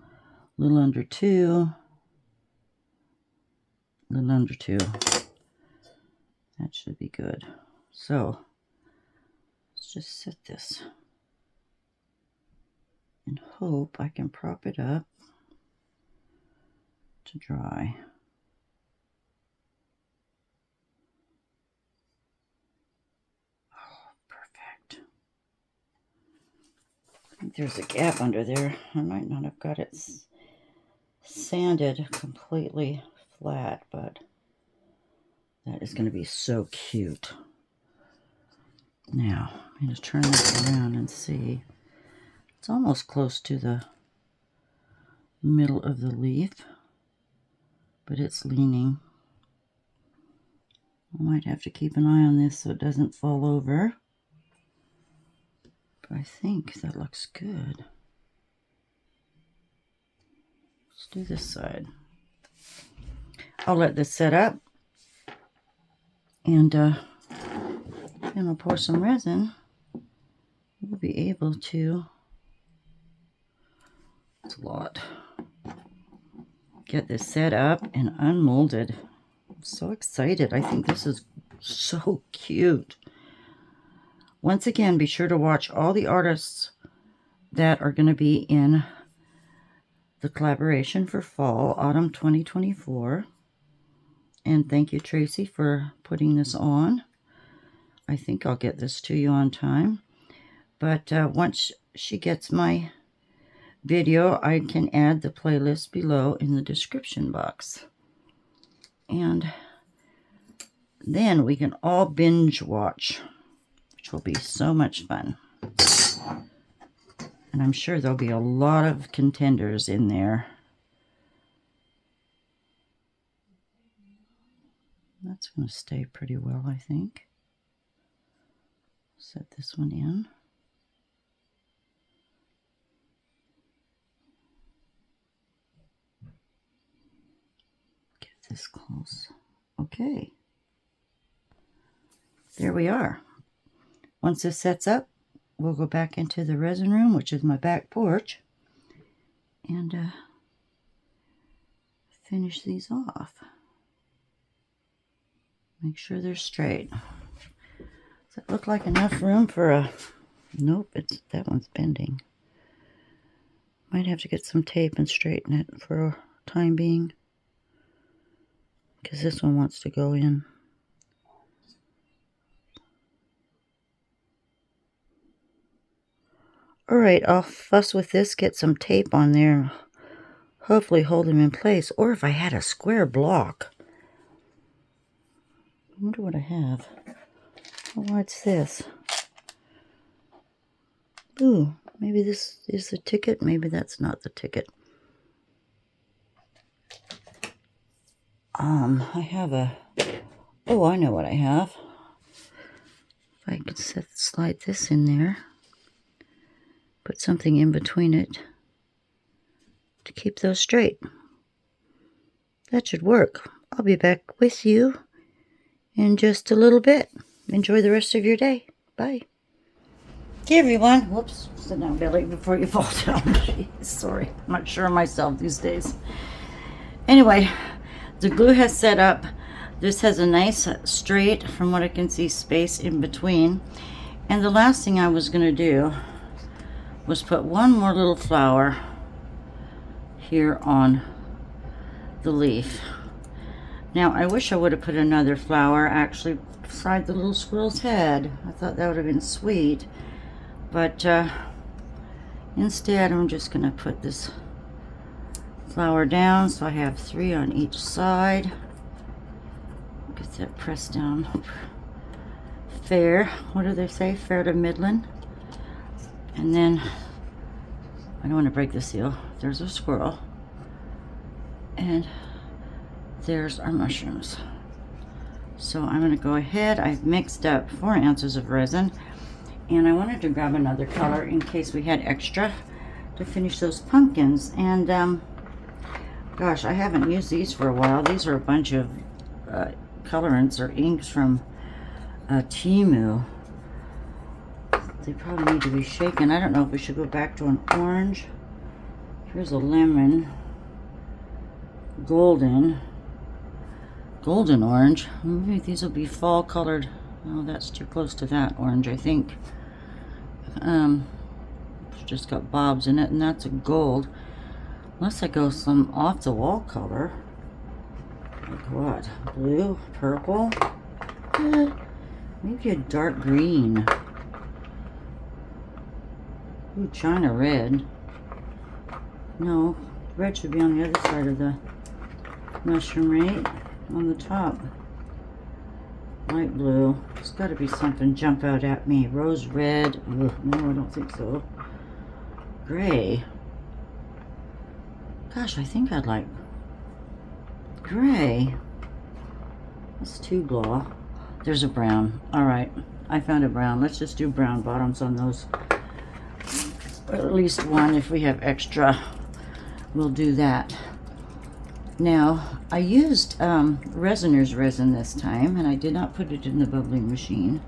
little under 2. A little under 2. That should be good. So let's just set this and hope I can prop it up to dry. Oh, perfect. I think there's a gap under there. I might not have got it sanded completely flat, but that is going to be so cute. Now, I'm going to turn this around and see. It's almost close to the middle of the leaf, but it's leaning. I might have to keep an eye on this so it doesn't fall over. But I think that looks good. Let's do this side. I'll let this set up, and then I'll pour some resin. We'll be able to, it's a lot, get this set up and unmolded. I'm so excited. I think this is so cute. Once again, be sure to watch all the artists that are going to be in the collaboration for fall, autumn 2024. And thank you, Tracy, for putting this on. I think I'll get this to you on time. But once she gets my video, I can add the playlist below in the description box. And then we can all binge watch, which will be so much fun. And I'm sure there'll be a lot of contenders in there. That's going to stay pretty well, I think. Set this one in. Get this close. Okay. There we are. Once this sets up, we'll go back into the resin room, which is my back porch, and finish these off. Make sure they're straight. Does that look like enough room for a... Nope, that one's bending. Might have to get some tape and straighten it for a time being, because this one wants to go in. Alright, I'll fuss with this, get some tape on there, hopefully hold them in place. Or if I had a square block. I wonder what I have. How wide's this? Ooh, maybe this is the ticket. Maybe that's not the ticket. I have a... Oh, I know what I have. If I could slide this in there. Put something in between it to keep those straight. That should work. I'll be back with you in just a little bit. Enjoy the rest of your day. Bye. Hey everyone. Whoops. Sit down, Billy, before you fall down. Jeez, sorry. I'm not sure of myself these days. Anyway, the glue has set up. This has a nice straight, from what I can see, space in between. And the last thing I was going to do was put one more little flower here on the leaf. Now, I wish I would have put another flower actually beside the little squirrel's head. I thought that would have been sweet. But instead, I'm just going to put this flower down so I have 3 on each side. Get that pressed down fair. What do they say? Fair to middling. And then, I don't want to break the seal. There's a squirrel. And there's our mushrooms. So I'm going to go ahead. I've mixed up 4 ounces of resin, and I wanted to grab another color in case we had extra to finish those pumpkins. And gosh, I haven't used these for a while. These are a bunch of colorants or inks from Temu. They probably need to be shaken. I don't know if we should go back to an orange. Here's a lemon, golden orange. Maybe these will be fall colored. Oh, that's too close to that orange, I think. It's just got bobs in it, and that's a gold. Unless I go some off the wall color. Like what? Blue, purple? Maybe a dark green. Ooh, China red. No, red should be on the other side of the mushroom, right? On the top. Light blue. There's got to be something jump out at me. Rose red. Ugh, no, I don't think so. Gray. Gosh, I think I'd like gray. That's too blah. There's a brown. Alright, I found a brown. Let's just do brown bottoms on those. Or at least one. If we have extra, we'll do that. Now, I used Resiners resin this time, and I did not put it in the bubbling machine.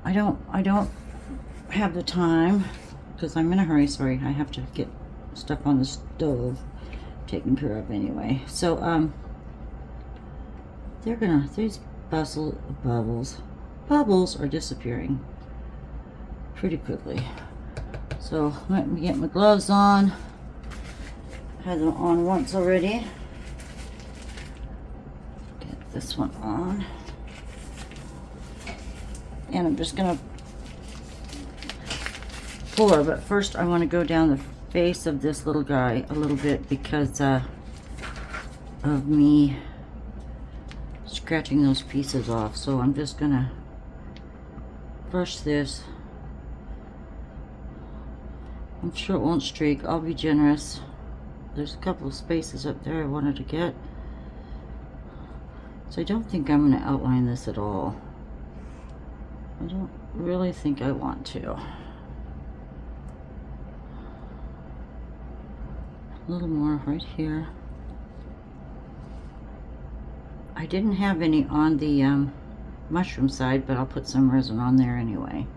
I don't have the time because I'm in a hurry. Sorry, I have to get stuff on the stove taken care of anyway. So these bubbles are disappearing pretty quickly. So let me get my gloves on. Had them on once already. Get this one on. And I'm just gonna pour, but first I want to go down the face of this little guy a little bit because of me scratching those pieces off. So I'm just gonna brush this. I'm sure it won't streak. I'll be generous. There's a couple of spaces up there I wanted to get. So I don't think I'm going to outline this at all. I don't really think I want to. A little more right here. I didn't have any on the mushroom side, but I'll put some resin on there anyway.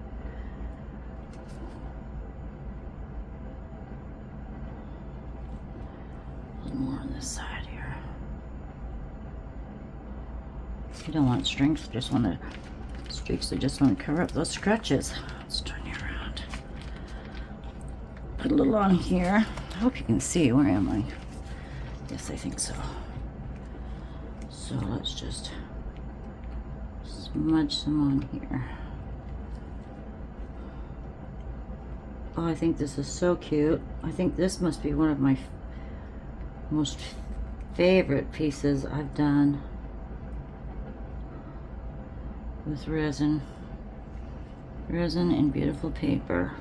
More on this side here. You don't want strings, just want to streaks. I just want to cover up those scratches. Let's turn you around. Put a little on here. I hope you can see. Where am I? Yes, I think so. So let's just smudge some on here. Oh, I think this is so cute. I think this must be one of my most favorite pieces I've done with resin and beautiful paper.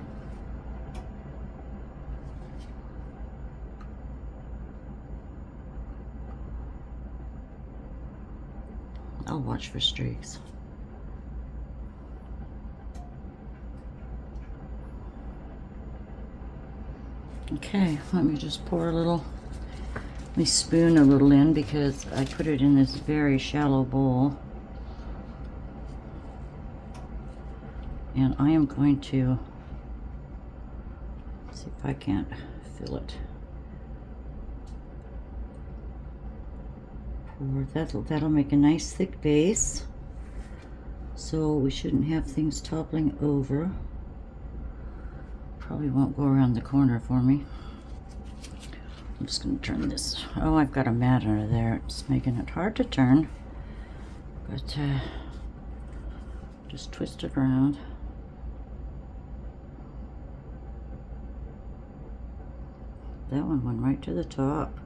I'll watch for streaks. Okay, let me just pour a little. Let me spoon a little in because I put it in this very shallow bowl. And I am going to see if I can't fill it. That'll make a nice thick base. So we shouldn't have things toppling over. Probably won't go around the corner for me. I'm just going to turn this. Oh, I've got a mat under there. It's making it hard to turn. But just twist it around. That one went right to the top.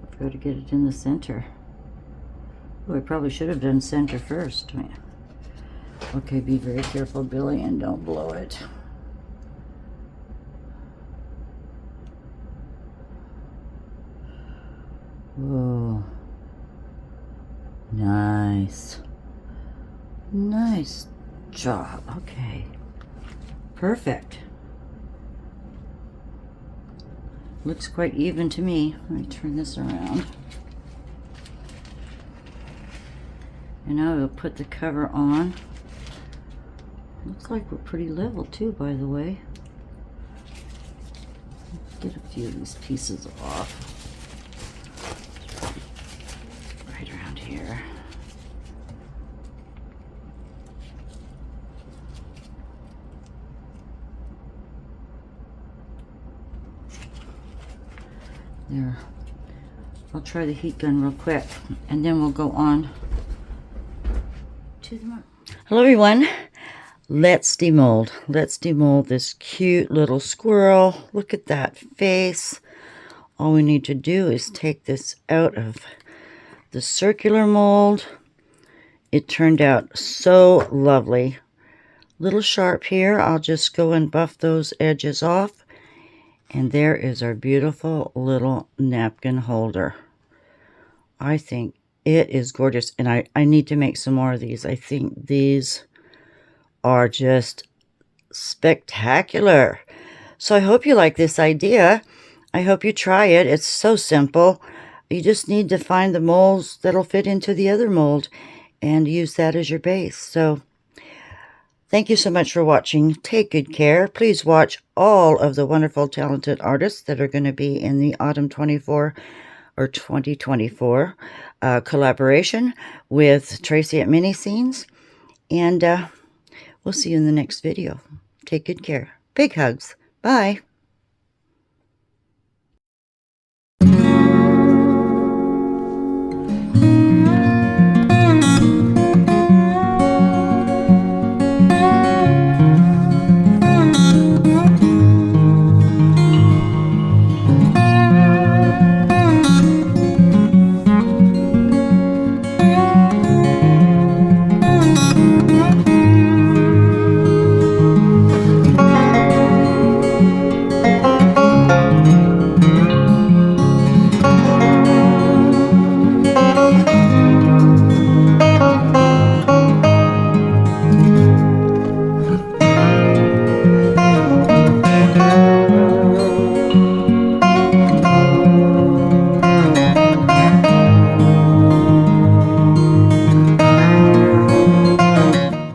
I've got to get it in the center. Oh, I probably should have done center first. Okay, be very careful, Billy, and don't blow it. Oh, nice. Nice job. Okay. Perfect. Looks quite even to me. Let me turn this around. And now we'll put the cover on. Looks like we're pretty level too, by the way. Get a few of these pieces off. Right around here. There. I'll try the heat gun real quick, and then we'll go on to the... Hello everyone. Let's demold. Let's demold this cute little squirrel. Look at that face. All we need to do is take this out of the circular mold. It turned out so lovely. Little sharp here. I'll just go and buff those edges off. And there is our beautiful little napkin holder. I think it is gorgeous. And I need to make some more of these. I think these are just spectacular. So I hope you like this idea. I hope you try it. It's so simple. You just need to find the molds that'll fit into the other mold and use that as your base. So thank you so much for watching. Take good care. Please watch all of the wonderful, talented artists that are going to be in the Autumn 24 or 2024 collaboration with Tracy at Mini Scenes. And we'll see you in the next video. Take good care. Big hugs. Bye.